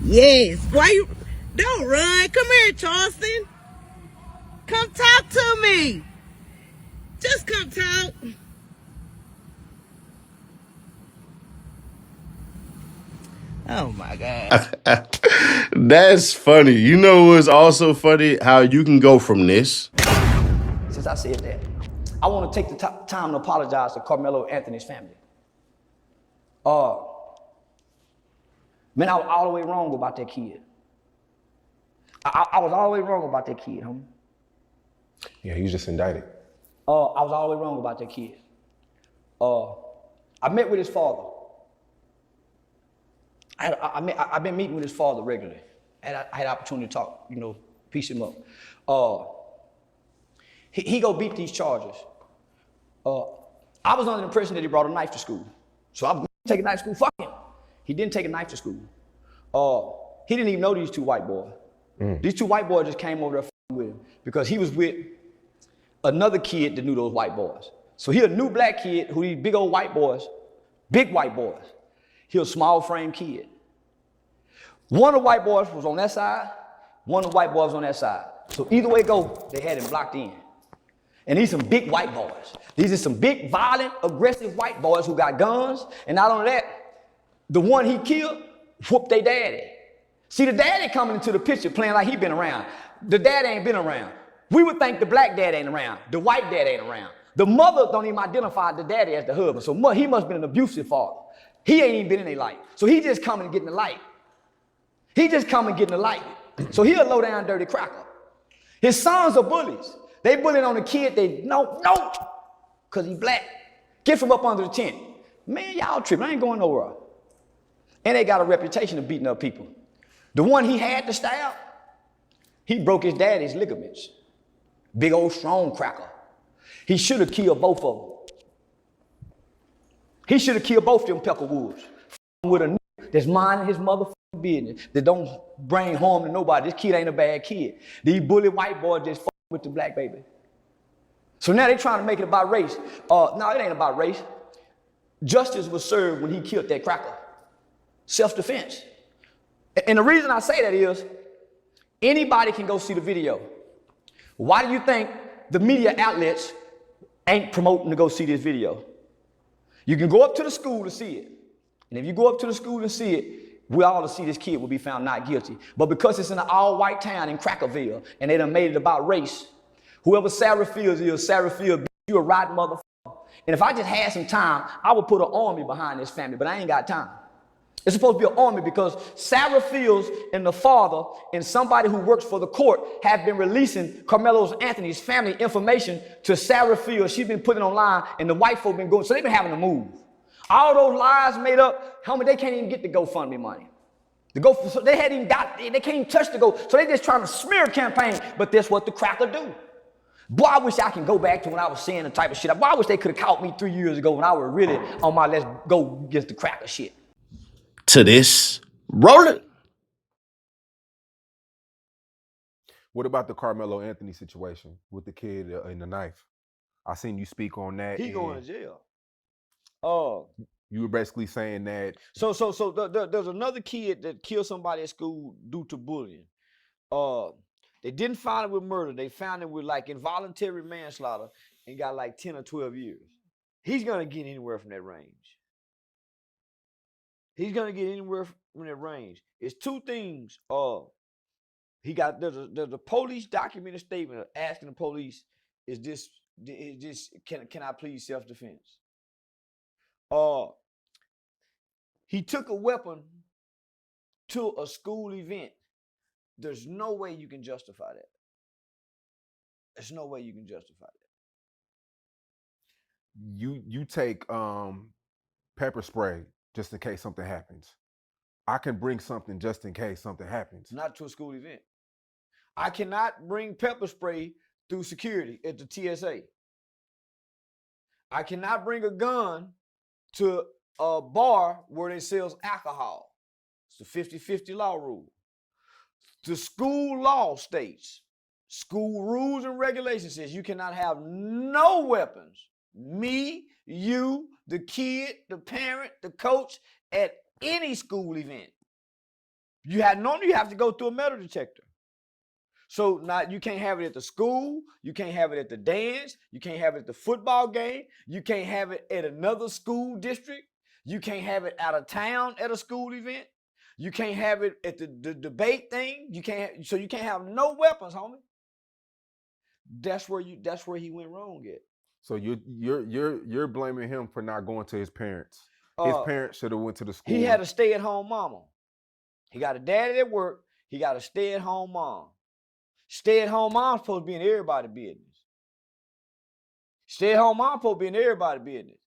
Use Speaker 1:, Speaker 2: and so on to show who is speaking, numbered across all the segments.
Speaker 1: Yes. Why you don't run? Come here, Charleston. Come talk to me. Just come talk. Oh my God.
Speaker 2: That's funny. You know what's also funny? How you can go from this.
Speaker 3: Since I said that, I want to take the time to apologize to Karmelo Anthony's family. Man, I was all the way wrong about that kid. I was all the way wrong about that kid, homie.
Speaker 4: Yeah, he was just indicted.
Speaker 3: I was all the way wrong about that kid. I met with his father. I've been meeting with his father regularly. I had opportunity to talk, piece him up. He go beat these charges. I was under the impression that he brought a knife to school. So I'm taking a knife to school, fuck him. He didn't take a knife to school. He didn't even know these two white boys. These two white boys just came over there with him because he was with another kid that knew those white boys. So he a new black kid who these big old white boys, big white boys. He a small frame kid. One of the white boys was on that side, one of the white boys was on that side. So either way go, they had him blocked in. And these some big white boys. These are some big, violent, aggressive white boys who got guns. And not only that, the one he killed whooped their daddy. See, the daddy coming into the picture playing like he been around. The daddy ain't been around. We would think the black dad ain't around. The white dad ain't around. The mother don't even identify the daddy as the husband. So he must have been an abusive father. He ain't even been in their life. So he just coming and getting the light. He just coming and getting the light. So he a low down dirty cracker. His sons are bullies. They bullying on the kid they no, because he black. Get from up under the tent. Man, y'all tripping. I ain't going nowhere. And they got a reputation of beating up people. The one he had to stab, he broke his daddy's ligaments. Big old strong cracker. He should have killed both of them. He should have killed both of them Peckerwoods. With a nigga that's minding his motherfucking business, that don't bring harm to nobody. This kid ain't a bad kid. These bully white boys just fuck with the black baby. So now they trying to make it about race. No, it ain't about race. Justice was served when he killed that cracker. Self-defense. And the reason I say that is, anybody can go see the video. Why do you think the media outlets ain't promoting to go see this video? You can go up to the school to see it. And if you go up to the school and see it, we all to see this kid will be found not guilty. But because it's in an all-white town in Crackerville, and they done made it about race, whoever Sarah Fields is, Sarah Fields, you a rotten motherfucker. And if I just had some time, I would put an army behind this family, but I ain't got time. It's supposed to be an army because Sarah Fields and the father and somebody who works for the court have been releasing Karmelo Anthony's family information to Sarah Fields. She's been putting it online, and the white folk been going, so they've been having to move. All those lies made up, homie, they can't even get the GoFundMe money. So they hadn't even got, they can't even touch the Go. So they just trying to smear a campaign, but that's what the cracker do. Boy, I wish I can go back to when I was saying the type of shit. Boy, I wish they could have caught me 3 years ago when I was really on my let's go against the cracker shit.
Speaker 2: To this, roll it.
Speaker 4: What about the Karmelo Anthony situation with the kid and the knife? I seen you speak on that.
Speaker 3: He going to jail.
Speaker 4: You were basically saying that.
Speaker 3: So there's another kid that killed somebody at school due to bullying. They didn't find him with murder. They found him with like involuntary manslaughter and got like 10 or 12 years. He's gonna get anywhere from that range. He's gonna get anywhere from that range. It's two things. There's a police documented statement asking the police, can I please self-defense? He took a weapon to a school event. There's no way you can justify that. There's no way you can justify that.
Speaker 4: You take pepper spray just in case something happens. I can bring something just in case something happens.
Speaker 3: Not to a school event. I cannot bring pepper spray through security at the TSA. I cannot bring a gun to a bar where they sells alcohol. It's the 50-50 law rule. The school law states, school rules and regulations says you cannot have no weapons. Me, you, the kid, the parent, the coach, at any school event. Normally you have to go through a metal detector. So now you can't have it at the school, you can't have it at the dance, you can't have it at the football game, you can't have it at another school district, you can't have it out of town at a school event, you can't have it at the debate thing, you can't have no weapons, homie. That's where he went wrong at.
Speaker 4: So you're blaming him for not going to his parents. His parents should have went to the school.
Speaker 3: He had a stay-at-home mama. He got a daddy at work. He got a stay-at-home mom. Stay-at-home mom's supposed to be in everybody's business. Stay-at-home mom supposed to be in everybody's business.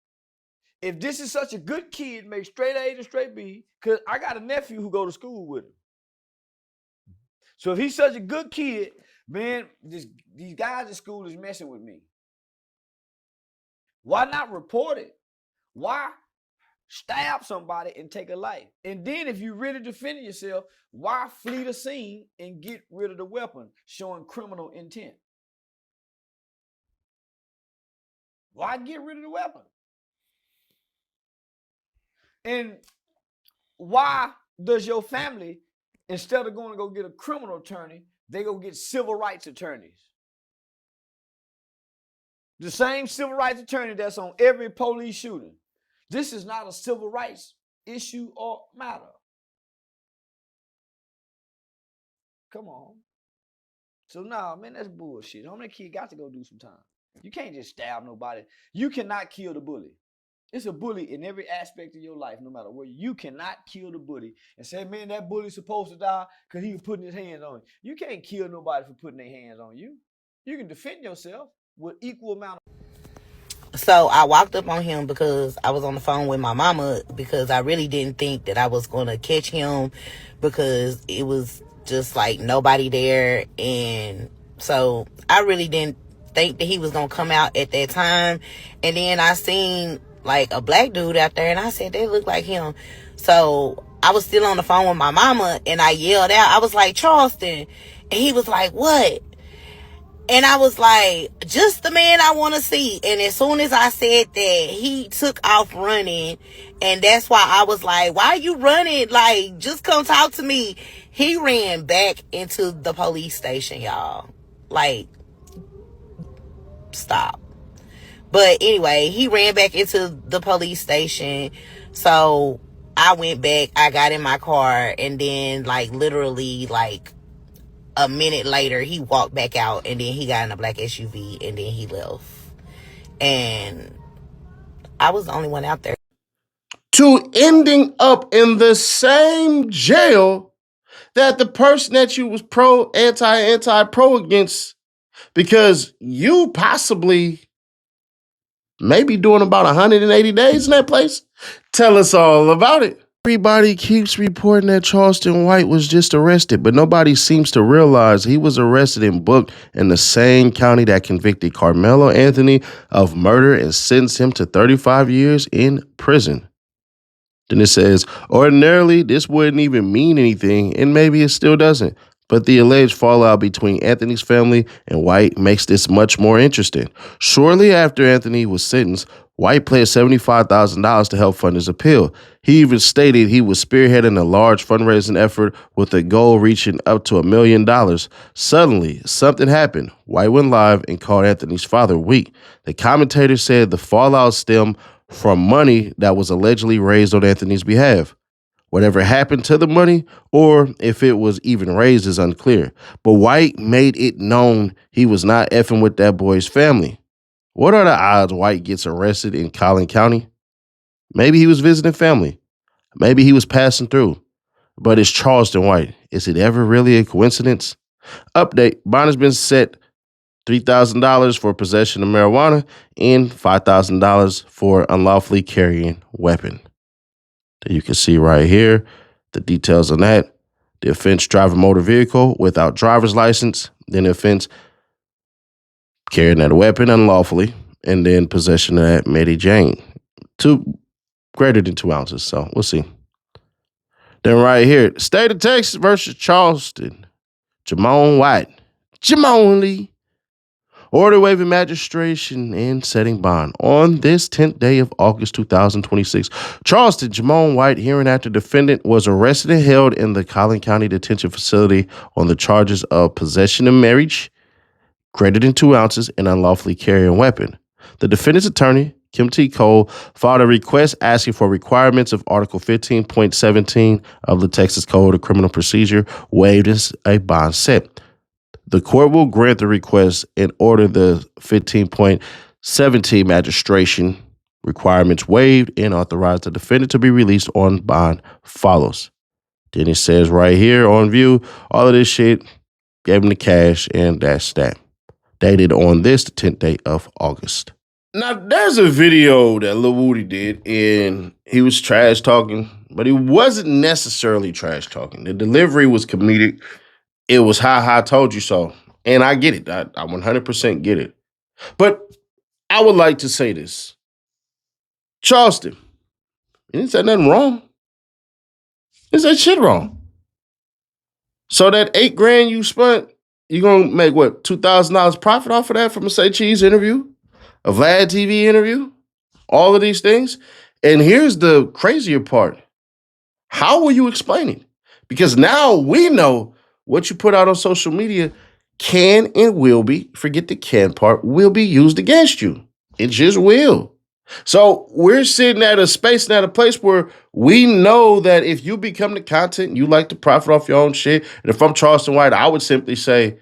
Speaker 3: If this is such a good kid, make straight A's and straight B's, because I got a nephew who go to school with him. So if he's such a good kid, man, these guys at school is messing with me. Why not report it? Why stab somebody and take a life? And then if you really defending yourself, why flee the scene and get rid of the weapon, showing criminal intent? Why get rid of the weapon? And why does your family, instead of going to go get a criminal attorney, they go get civil rights attorneys? The same civil rights attorney that's on every police shooting. This is not a civil rights issue or matter. Come on. So nah, man, that's bullshit. How many kids got to go do some time? You can't just stab nobody. You cannot kill the bully. It's a bully in every aspect of your life, no matter where. You cannot kill the bully and say, man, that bully's supposed to die because he was putting his hands on you. You can't kill nobody for putting their hands on you. You can defend yourself with equal amount of.
Speaker 1: So I walked up on him because I was on the phone with my mama, because I really didn't think that I was going to catch him, because it was just like nobody there. And so I really didn't think that he was going to come out at that time. And then I seen like a black dude out there, and I said, they look like him. So I was still on the phone with my mama, and I yelled out, I was like, Charleston. And he was like, what? And I was like, just the man I want to see. And as soon as I said that, he took off running. And that's why I was like, why are you running? Like, just come talk to me. He ran back into the police station, y'all. Like, stop. But anyway, he ran back into the police station. So I went back, I got in my car, and then like literally like a minute later, he walked back out, and then he got in a black SUV, and then he left. And I was the only one out there.
Speaker 2: To ending up in the same jail that the person that you was anti-pro against, because you possibly maybe doing about 180 days in that place. Tell us all about it. Everybody keeps reporting that Charleston White was just arrested, but nobody seems to realize he was arrested and booked in the same county that convicted Karmelo Anthony of murder and sentenced him to 35 years in prison. Then it says, ordinarily, this wouldn't even mean anything, and maybe it still doesn't. But the alleged fallout between Anthony's family and White makes this much more interesting. Shortly after Anthony was sentenced, White pledged $75,000 to help fund his appeal. He even stated he was spearheading a large fundraising effort with a goal reaching up to $1 million. Suddenly, something happened. White went live and called Anthony's father weak. The commentator said the fallout stemmed from money that was allegedly raised on Anthony's behalf. Whatever happened to the money, or if it was even raised, is unclear. But White made it known he was not effing with that boy's family. What are the odds White gets arrested in Collin County? Maybe he was visiting family. Maybe he was passing through. But it's Charleston White. Is it ever really a coincidence? Update. Bond has been set $3,000 for possession of marijuana and $5,000 for unlawfully carrying weapon. That you can see right here, the details on that. The offense, driving motor vehicle without driver's license. Then the offense, carrying that weapon unlawfully. And then possession of that Mary Jane. Greater than 2 ounces. So we'll see. Then right here, State of Texas versus Charleston. Jamon White. Jamon Lee. Order waiving magistration and setting bond. On this 10th day of August 2026, Charleston, Jamone White, hearing after defendant, was arrested and held in the Collin County Detention Facility on the charges of possession of marriage, greater than 2 ounces, and unlawfully carrying a weapon. The defendant's attorney, Kim T. Cole, filed a request asking for requirements of Article 15.17 of the Texas Code of Criminal Procedure waived as a bond set. The court will grant the request and order the 15.17 magistration requirements waived and authorize the defendant to be released on bond follows. Then it says right here on view, all of this shit, gave him the cash, and that's that. Dated on this, the 10th day of August. Now, there's a video that Lil Woody did, and he was trash talking, but he wasn't necessarily trash talking. The delivery was comedic. It was I told you so. And I get it. I 100% get it. But I would like to say this. Charleston, you didn't say nothing wrong. You said shit wrong. So that $8,000 you spent, you're going to make, what, $2,000 profit off of that from a Say Cheese interview? A Vlad TV interview? All of these things? And here's the crazier part. How will you explain it? Because now we know what you put out on social media can and will be, forget the can part, will be used against you. It just will. So we're sitting at a space and at a place where we know that if you become the content, you like to profit off your own shit. And if I'm Charleston White, I would simply say,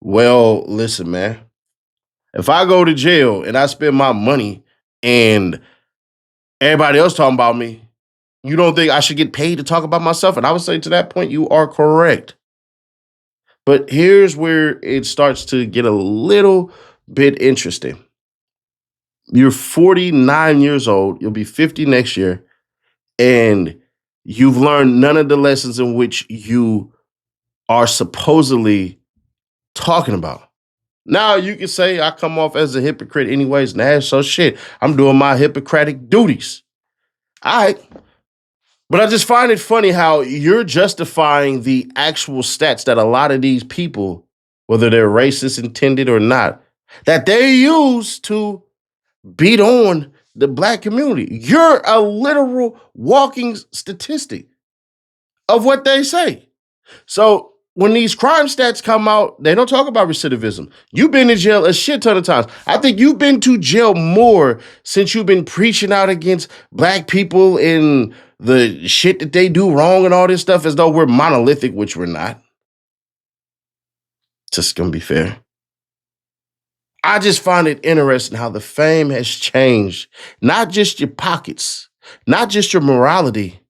Speaker 2: well, listen, man, if I go to jail and I spend my money and everybody else talking about me, you don't think I should get paid to talk about myself? And I would say to that point, you are correct. But here's where it starts to get a little bit interesting. You're 49 years old. You'll be 50 next year. And you've learned none of the lessons in which you are supposedly talking about. Now, you can say I come off as a hypocrite anyways, Nash, so shit, I'm doing my Hippocratic duties. All right. But I just find it funny how you're justifying the actual stats that a lot of these people, whether they're racist intended or not, that they use to beat on the black community. You're a literal walking statistic of what they say. So when these crime stats come out, they don't talk about recidivism. You've been in jail a shit ton of times. I think you've been to jail more since you've been preaching out against black people and the shit that they do wrong and all this stuff as though we're monolithic, which we're not. Just gonna be fair. I just find it interesting how the fame has changed, not just your pockets, not just your morality,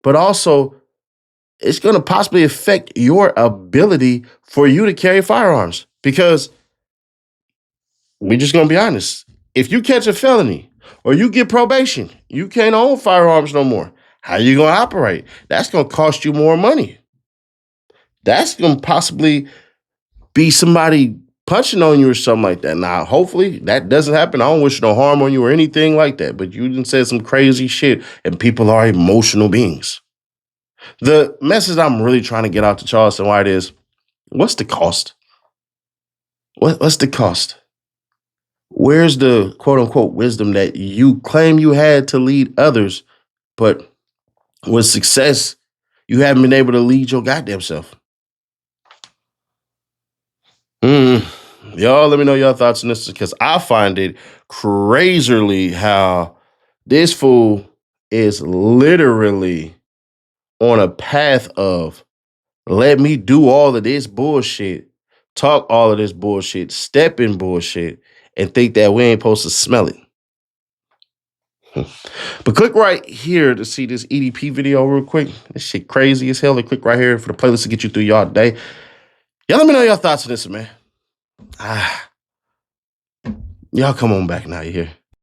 Speaker 2: but also it's going to possibly affect your ability for you to carry firearms. Because we're just going to be honest. If you catch a felony or you get probation, you can't own firearms no more. How are you going to operate? That's going to cost you more money. That's going to possibly be somebody punching on you or something like that. Now, hopefully that doesn't happen. I don't wish no harm on you or anything like that. But you done said some crazy shit and people are emotional beings. The message I'm really trying to get out to Charleston White is, what's the cost? What's the cost? Where's the quote-unquote wisdom that you claim you had to lead others, but with success, you haven't been able to lead your goddamn self? Y'all let me know your thoughts on this, because I find it crazily how this fool is literally on a path of let me do all of this bullshit, talk all of this bullshit, step in bullshit, and think that we ain't supposed to smell it. But click right here to see this EDP video real quick. This shit crazy as hell. And click right here for the playlist to get you through y'all day. Y'all let me know your thoughts on this, man. Y'all come on back now, you hear?